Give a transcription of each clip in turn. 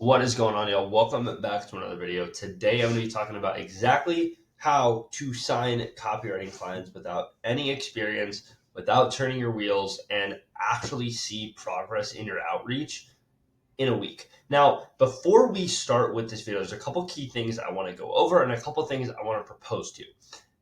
What is going on, y'all? Welcome back to another video. Today I'm going to be talking about exactly how to sign copywriting clients without any experience, without turning your wheels, and actually see progress in your outreach in a week. Now, before we start with this video, there's a couple key things I want to go over and a couple things I want to propose to you.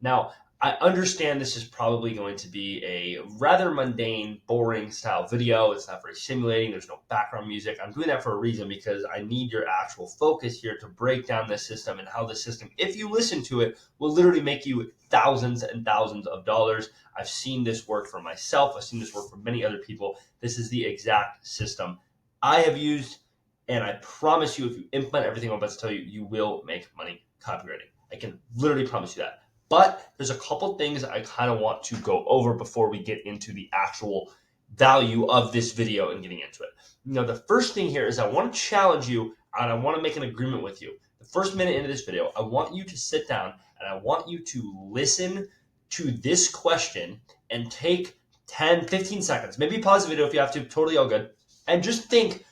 Now, I understand this is probably going to be a rather mundane, boring style video. It's not very stimulating. There's no background music. I'm doing that for a reason because I need your actual focus here to break down this system and how the system, if you listen to it, will literally make you thousands and thousands of dollars. I've seen this work for myself. I've seen this work for many other people. This is the exact system I have used, and I promise you, if you implement everything I'm about to tell you, you will make money copywriting. I can literally promise you that. But there's a couple things I kind of want to go over before we get into the actual value of this video and getting into it. The first thing here is I want to challenge you and I want to make an agreement with you. The first minute into this video, I want you to sit down and I want you to listen to this question and take 10, 15 seconds. Maybe pause the video if you have to, totally all good. And just think,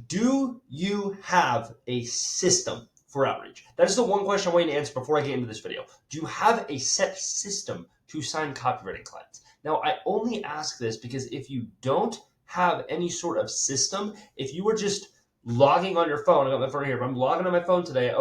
do you have a system for outreach? That is the one question I want you to answer before I get into this video. Do you have a set system to sign copywriting clients? Now, I only ask this because if you don't have any sort of system, if you were just logging on your phone, I got my phone here, if I'm logging on my phone today,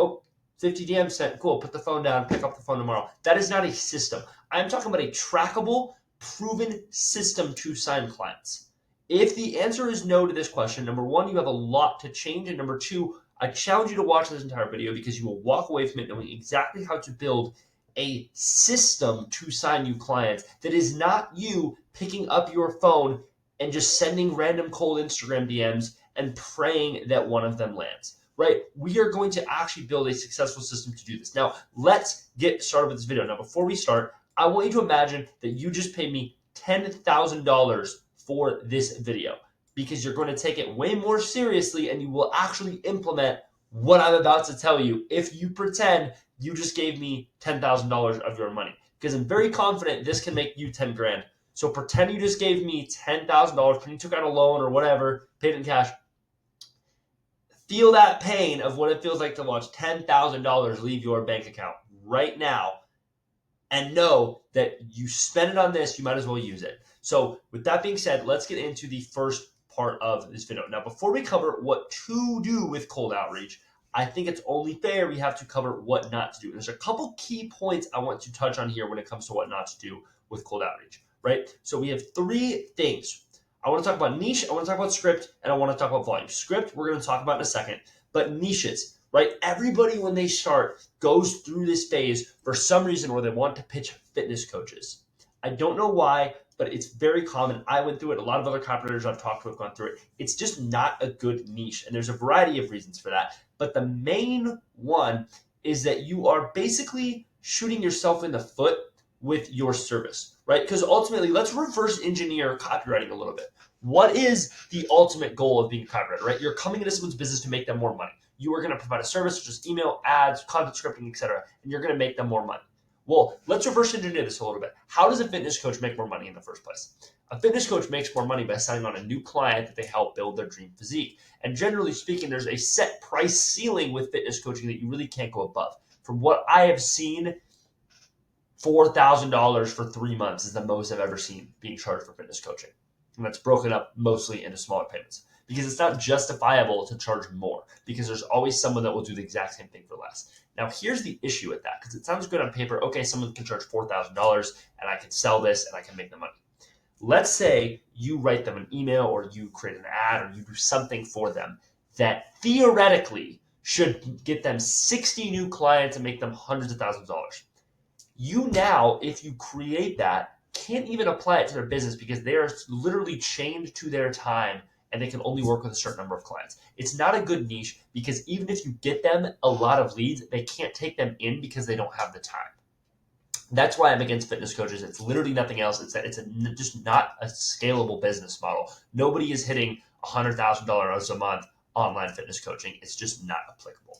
50 DMs sent, cool, put the phone down, pick up the phone tomorrow. That is not a system. I'm talking about a trackable, proven system to sign clients. If the answer is no to this question, number one, you have a lot to change. And number two, I challenge you to watch this entire video because you will walk away from it knowing exactly how to build a system to sign new clients that is not you picking up your phone and just sending random cold Instagram DMs and praying that one of them lands, right? We are going to actually build a successful system to do this. Now, let's get started with this video. Now, before we start, I want you to imagine that you just paid me $10,000 for this video because you're going to take it way more seriously and you will actually implement what I'm about to tell you if you pretend you just gave me $10,000 of your money, because I'm very confident this can make you 10 grand. So pretend you just gave me $10,000, pretend you took out a loan or whatever, paid in cash. Feel that pain of what it feels like to watch $10,000 leave your bank account right now and know that you spend it on this, you might as well use it. So with that being said, let's get into the first part of this video. Now, before we cover what to do with cold outreach, I think it's only fair we have to cover what not to do. There's a couple key points I want to touch on here when it comes to what not to do with cold outreach, right? So we have three things. I want to talk about niche, I want to talk about script, and I want to talk about volume. Script, we're going to talk about in a second, but niches, right? Everybody, when they start, goes through this phase for some reason where they want to pitch fitness coaches. I don't know why, but it's very common. I went through it. A lot of other copywriters I've talked to have gone through it. It's just not a good niche. And there's a variety of reasons for that. But the main one is that you are basically shooting yourself in the foot with your service, right? Because ultimately, let's reverse engineer copywriting a little bit. What is the ultimate goal of being a copywriter, right? You're coming into someone's business to make them more money. You are going to provide a service, such as email, ads, content scripting, etc., and you're going to make them more money. Well, let's reverse engineer this a little bit. How does a fitness coach make more money in the first place? A fitness coach makes more money by signing on a new client that they help build their dream physique. And generally speaking, there's a set price ceiling with fitness coaching that you really can't go above. From what I have seen, $4,000 for 3 months is the most I've ever seen being charged for fitness coaching. And that's broken up mostly into smaller payments because it's not justifiable to charge more because there's always someone that will do the exact same thing for less. Now, here's the issue with that, because it sounds good on paper. Okay, someone can charge $4,000 and I can sell this and I can make the money. Let's say you write them an email or you create an ad or you do something for them that theoretically should get them 60 new clients and make them hundreds of thousands of dollars. You now, if you create that, can't even apply it to their business because they are literally chained to their time and they can only work with a certain number of clients. It's not a good niche because even if you get them a lot of leads, they can't take them in because they don't have the time. That's why I'm against fitness coaches. It's literally nothing else. It's that it's just not a scalable business model. Nobody is hitting $100,000 a month online fitness coaching. It's just not applicable.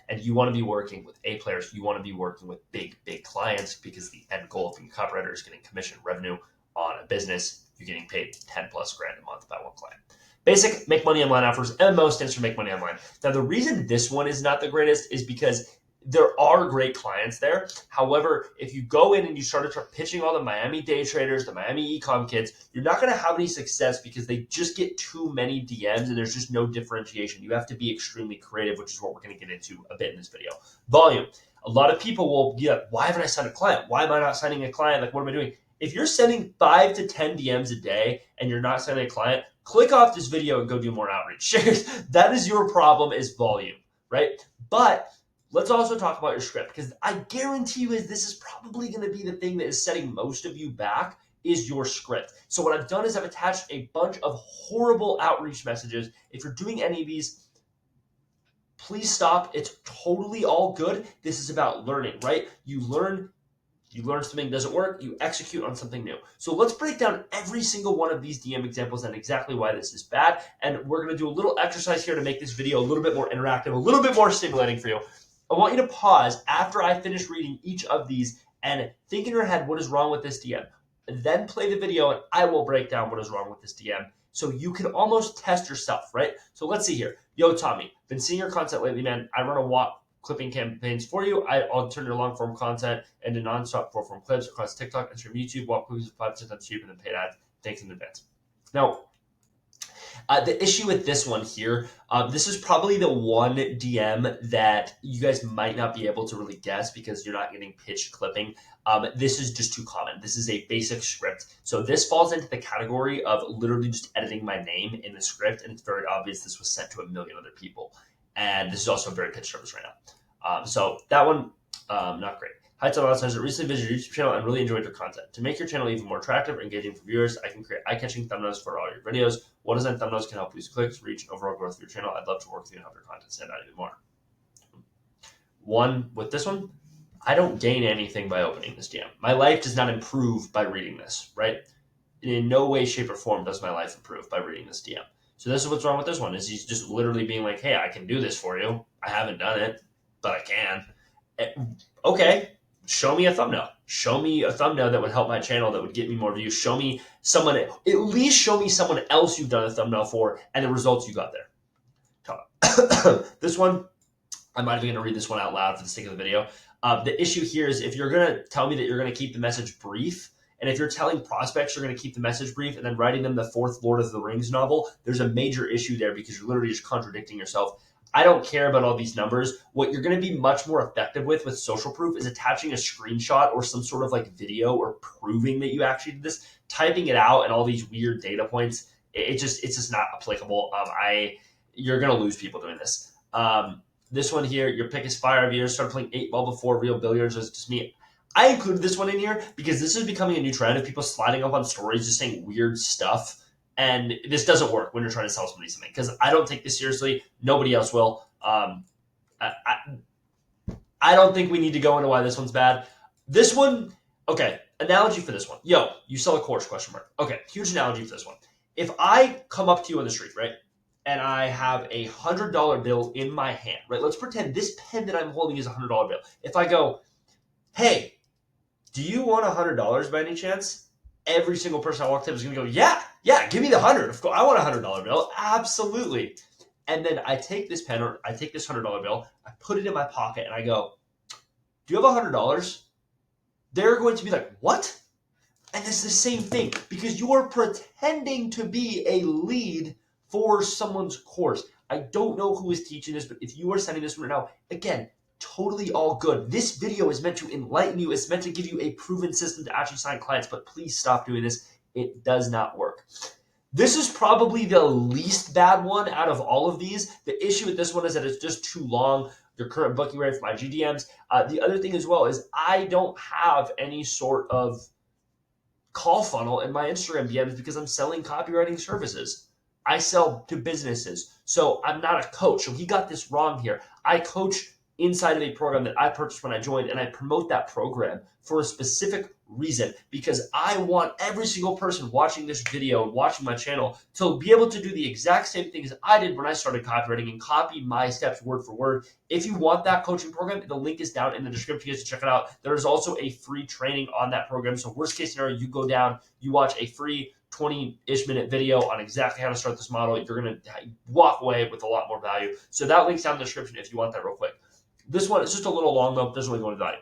And you want to be working with A players. You want to be working with big clients because the end goal of being a copywriter is getting commission revenue on a business. You're getting paid 10 plus grand a month by one client. Basic, make money online offers. MMO stands for make money online. Now, the reason this one is not the greatest is because there are great clients there. However, if you go in and you start pitching all the Miami day traders, the Miami ecom kids, you're not going to have any success because they just get too many DMs and there's just no differentiation. You have to be extremely creative, which is what we're going to get into a bit in this video. Volume. A lot of people will be like, why haven't I signed a client? Why am I not signing a client? Like, what am I doing? If you're sending 5 to 10 DMs a day and you're not signing a client, click off this video and go do more outreach. That is your problem, is volume, right? But let's also talk about your script, because I guarantee you this is probably going to be the thing that is setting most of you back, is your script. So what I've done is I've attached a bunch of horrible outreach messages. If you're doing any of these, please stop. It's totally all good. This is about learning, right? You learn something doesn't work, you execute on something new. So let's break down every single one of these DM examples and exactly why this is bad. And we're going to do a little exercise here to make this video a little bit more interactive, a little bit more stimulating for you. I want you to pause after I finish reading each of these and think in your head what is wrong with this DM. Then play the video and I will break down what is wrong with this DM so you can almost test yourself, right? So let's see here. Yo, Tommy, been seeing your content lately, man. I run a walk clipping campaigns for you. I'll turn your long form content into nonstop short form clips across TikTok, Instagram, YouTube, walk clips with 5 times cheaper than paid ads. Thanks in advance. Now, the issue with this one here, this is probably the one DM that you guys might not be able to really guess because you're not getting pitch clipping. This is just too common. This is a basic script. So this falls into the category of literally just editing my name in the script, and it's very obvious this was sent to a million other people. And this is also very pitch service right now. So that one, not great. Hi, Tom says, I recently visited your YouTube channel and really enjoyed your content. To make your channel even more attractive or engaging for viewers, I can create eye-catching thumbnails for all your videos. What design thumbnails can help boost clicks, reach, and overall growth of your channel? I'd love to work with you and help your content stand out even more. With this one, I don't gain anything by opening this DM. My life does not improve by reading this, right? In no way, shape, or form does my life improve by reading this DM. So this is what's wrong with this one, is he's just literally being like, hey, I can do this for you. I haven't done it, but I can. Okay. Show me a thumbnail. Show me a thumbnail that would help my channel, that would get me more views. Show me someone, at least show me someone else you've done a thumbnail for and the results you got there. This one, I might be going to read this one out loud for the sake of the video. The issue here is if you're going to tell me that you're going to keep the message brief, and if you're telling prospects you're going to keep the message brief and then writing them the 4th Lord of the Rings novel, there's a major issue there because you're literally just contradicting yourself. I don't care about all these numbers. What you're going to be much more effective with social proof is attaching a screenshot or some sort of like video or proving that you actually did this. Typing it out and all these weird data points, it's just not applicable. You're going to lose people doing this. This one here, your pick is fire of years. Started playing 8-ball before real billiards. Was just me. I included this one in here because this is becoming a new trend of people sliding up on stories just saying weird stuff. And this doesn't work when you're trying to sell somebody something, because I don't take this seriously. Nobody else will. I don't think we need to go into why this one's bad. This one, okay, analogy for this one. Yo, you sell a course, ? Okay, huge analogy for this one. If I come up to you on the street, right, and I have a $100 bill in my hand, right? Let's pretend this pen that I'm holding is a $100 bill. If I go, hey, do you want $100 by any chance? Every single person I walk up is going to go, yeah, give me the 100. Of course, I want a $100 bill. Absolutely. And then I take this pen, or I take this $100 bill, I put it in my pocket, and I go, do you have $100? They're going to be like, what? And it's the same thing, because you are pretending to be a lead for someone's course. I don't know who is teaching this, but if you are sending this right now, again, totally all good. This video is meant to enlighten you. It's meant to give you a proven system to actually sign clients, but please stop doing this. It does not work. This is probably the least bad one out of all of these. The issue with this one is that it's just too long. Your current booking rate for my GDMs. The other thing as well is I don't have any sort of call funnel in my Instagram DMs because I'm selling copywriting services. I sell to businesses. So I'm not a coach. So he got this wrong here. I coach inside of a program that I purchased when I joined, and I promote that program for a specific reason, because I want every single person watching this video, watching my channel, to be able to do the exact same things I did when I started copywriting and copy my steps word for word. If you want that coaching program, the link is down in the description. You guys can check it out. There is also a free training on that program. So worst case scenario, you go down, you watch a free 20-ish minute video on exactly how to start this model. You're going to walk away with a lot more value. So that link's down in the description if you want that real quick. This one is just a little long though, doesn't really go into value.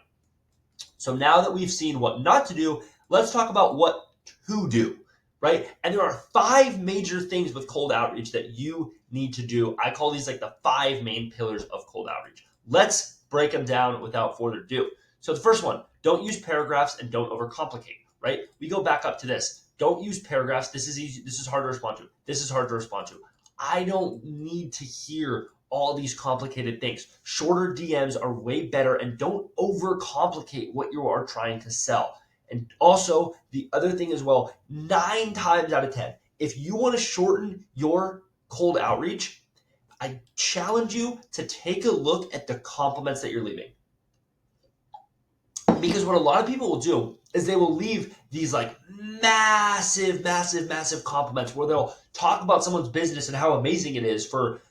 So now that we've seen what not to do, let's talk about what to do, right? And there are 5 major things with cold outreach that you need to do. I call these like the 5 main pillars of cold outreach. Let's break them down without further ado. So the first one, don't use paragraphs and don't overcomplicate, right? We go back up to this. Don't use paragraphs. This is easy. This is hard to respond to. This is hard to respond to. I don't need to hear all these complicated things. Shorter DMs are way better, and don't overcomplicate what you are trying to sell. And also, the other thing as well, 9 times out of 10, if you want to shorten your cold outreach, I challenge you to take a look at the compliments that you're leaving. Because what a lot of people will do is they will leave these like massive compliments where they'll talk about someone's business and how amazing it is for,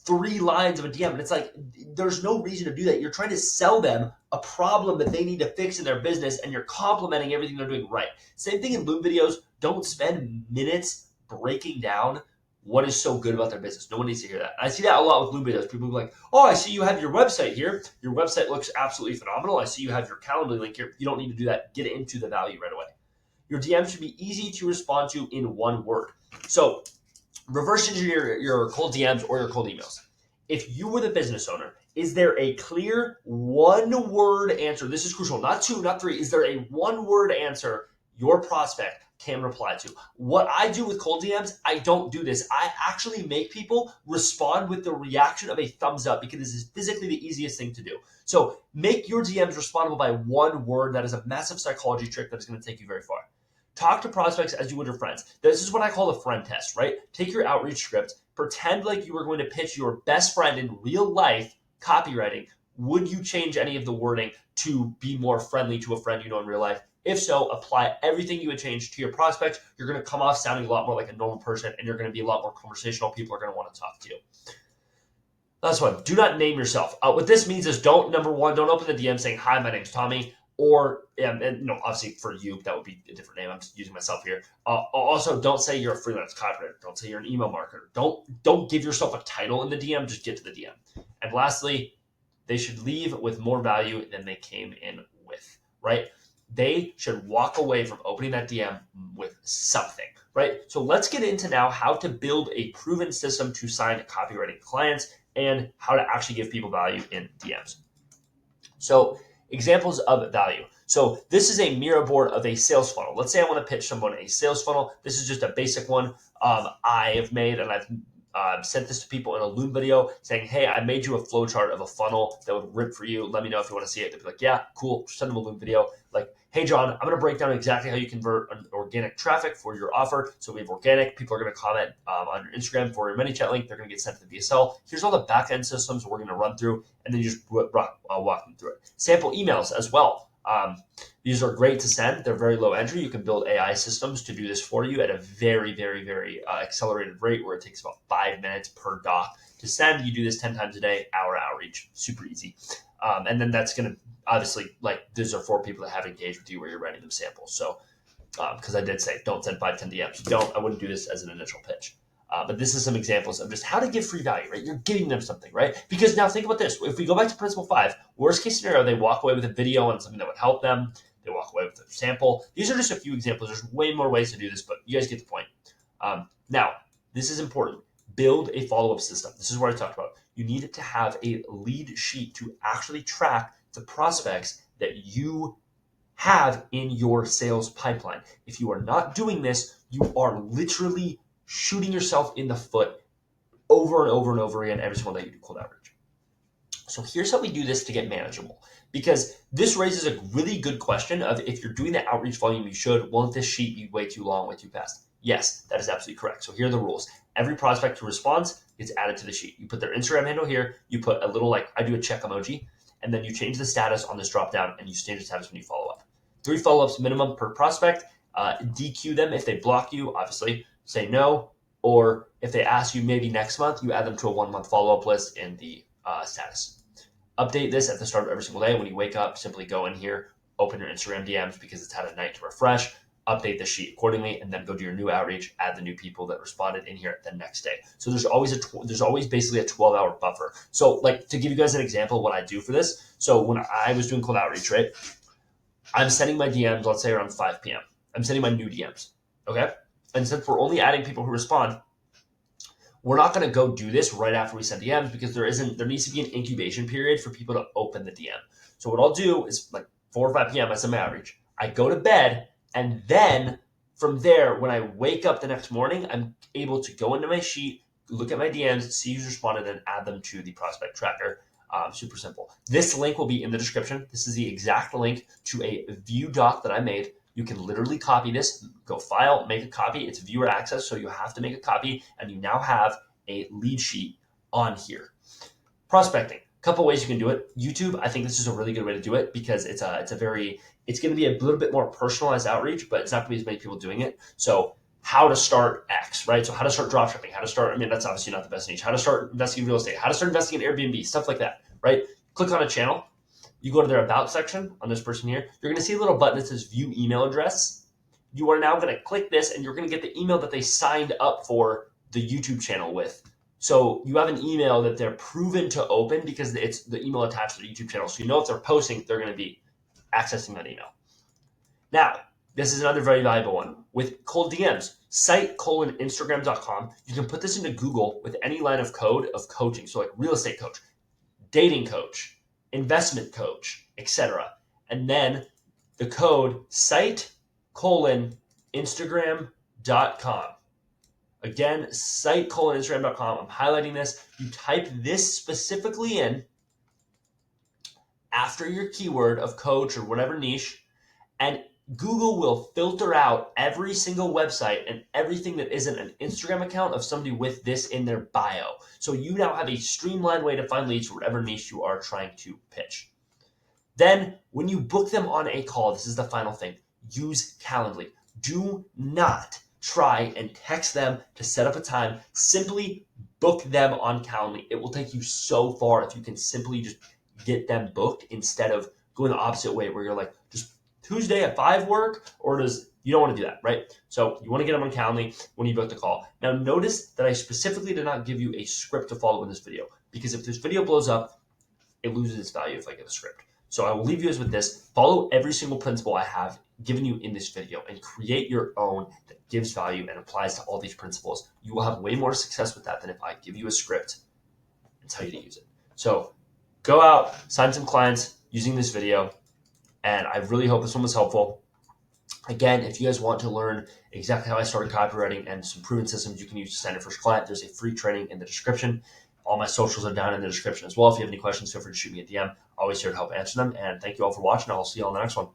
3 lines of a DM. And it's like, there's no reason to do that. You're trying to sell them a problem that they need to fix in their business, and you're complimenting everything they're doing right. Same thing in Loom videos. Don't spend minutes breaking down what is so good about their business. No one needs to hear that. I see that a lot with Loom videos. People are like, oh, I see you have your website here. Your website looks absolutely phenomenal. I see you have your Calendly link here. You don't need to do that. Get into the value right away. Your DM should be easy to respond to in one word. So reverse engineer your cold DMs or your cold emails. If you were the business owner, is there a clear 1-word answer? This is crucial. Not 2, not 3. Is there a 1-word answer your prospect can reply to? What I do with cold DMs, I don't do this. I actually make people respond with the reaction of a thumbs up because this is physically the easiest thing to do. So make your DMs respondable by 1 word. That is a massive psychology trick that is going to take you very far. Talk to prospects as you would your friends. This is what I call the friend test, right? Take your outreach script, pretend like you were going to pitch your best friend in real life copywriting. Would you change any of the wording to be more friendly to a friend you know in real life? If so, apply everything you would change to your prospects. You're going to come off sounding a lot more like a normal person, and you're going to be a lot more conversational. People are going to want to talk to you. Last one, do not name yourself. What this means is number one, don't open the DM saying, hi, my name's Tommy. Or, obviously for you, that would be a different name. I'm just using myself here. Also, don't say you're a freelance copywriter. Don't say you're an email marketer. Don't give yourself a title in the DM. Just get to the DM. And lastly, they should leave with more value than they came in with, right? They should walk away from opening that DM with something, right? So let's get into now how to build a proven system to sign copywriting clients and how to actually give people value in DMs. So examples of value. So this is a mirror board of a sales funnel. Let's say I want to pitch someone a sales funnel. This is just a basic one I have made, and I've sent this to people in a Loom video saying, hey, I made you a flowchart of a funnel that would rip for you. Let me know if you want to see it. They'd be like, yeah, cool. Send them a Loom video. Like, hey, John, I'm going to break down exactly how you convert an organic traffic for your offer. So we have organic. People are going to comment on your Instagram for your ManyChat link. They're going to get sent to the VSL. Here's all the back-end systems we're going to run through, and then you just walk them through it. Sample emails as well. These are great to send. They're very low entry. You can build AI systems to do this for you at a very, very, very accelerated rate where it takes about 5 minutes per doc to send. You do this 10 times a day, hour outreach, super easy. And then that's going to obviously, these are for people that have engaged with you where you're writing them samples. So, because I did say, don't send 5, 10 DMs. I wouldn't do this as an initial pitch. But this is some examples of just how to give free value, right? You're giving them something, right? Because now think about this. If we go back to principle 5, worst case scenario, they walk away with a video on something that would help them. They walk away with a sample. These are just a few examples. There's way more ways to do this, but you guys get the point. Now, this is important. Build a follow-up system. This is what I talked about. You need to have a lead sheet to actually track the prospects that you have in your sales pipeline. If you are not doing this, you are literally shooting yourself in the foot over and over and over again every single day you do cold outreach. So here's how we do this to get manageable, because this raises a really good question of if you're doing the outreach volume you should, won't this sheet be way too long, way too fast? Yes, that is absolutely correct. So here are the rules. Every prospect who responds gets added to the sheet. You put their Instagram handle here, you put a little, I do a check emoji, and then you change the status on this drop down and you change the status when you follow up. 3 follow-ups minimum per prospect. DQ them if they block you, obviously. Say no, or if they ask you maybe next month, you add them to a 1-month follow-up list in the status. Update this at the start of every single day. When you wake up, simply go in here, open your Instagram DMs because it's had a night to refresh. update the sheet accordingly, and then go do your new outreach, add the new people that responded in here the next day. So there's always basically a 12-hour buffer. So like to give you guys an example of what I do for this. So when I was doing cold outreach, right, I'm sending my DMs, let's say around 5 p.m. I'm sending my new DMs, okay? And since we're only adding people who respond, we're not going to go do this right after we send DMs because there needs to be an incubation period for people to open the DM. So what I'll do is like 4 or 5 p.m. I send my outreach. I go to bed, and then from there, when I wake up the next morning, I'm able to go into my sheet, look at my DMs, see who's responded, and add them to the prospect tracker. Super simple. This link will be in the description. This is the exact link to a view doc that I made. You can literally copy this, go file, make a copy. It's viewer access, so you have to make a copy, and you now have a lead sheet on here. Prospecting, a couple ways you can do it. YouTube, I think this is a really good way to do it because it's going to be a little bit more personalized outreach, but it's not going to be as many people doing it. So how to start X, right? So how to start dropshipping, that's obviously not the best niche. How to start investing in real estate, how to start investing in Airbnb, stuff like that, right? Click on a channel. You go to their about section on this person here. You're going to see a little button that says view email address. You are now going to click this, and you're going to get the email that they signed up for the YouTube channel with. So you have an email that they're proven to open because it's the email attached to the YouTube channel. So you know if they're posting, they're going to be accessing that email. Now, this is another very valuable one. With cold DMs, site:instagram.com. You can put this into Google with any line of code of coaching. So like real estate coach, dating coach, investment coach, etc. And then the code site:instagram.com. Again, site:instagram.com. I'm highlighting this. You type this specifically in after your keyword of coach or whatever niche, and Google will filter out every single website and everything that isn't an Instagram account of somebody with this in their bio. So you now have a streamlined way to find leads for whatever niche you are trying to pitch. Then when you book them on a call, this is the final thing, use Calendly. Do not try and text them to set up a time. Simply book them on Calendly. It will take you so far if you can simply just get them booked instead of going the opposite way where you're like, just Tuesday at 5 work, or you don't want to do that, right? So you want to get them on Calendly when you book the call. Now notice that I specifically did not give you a script to follow in this video, because if this video blows up, it loses its value if I give a script. So I will leave you guys with this. Follow every single principle I have given you in this video and create your own that gives value and applies to all these principles. You will have way more success with that than if I give you a script and tell you to use it. So go out, sign some clients using this video, and I really hope this one was helpful. Again, if you guys want to learn exactly how I started copywriting and some proven systems you can use to sign your first client, there's a free training in the description. All my socials are down in the description as well. If you have any questions, feel free to shoot me a DM. Always here to help answer them. And thank you all for watching. I'll see you on the next one.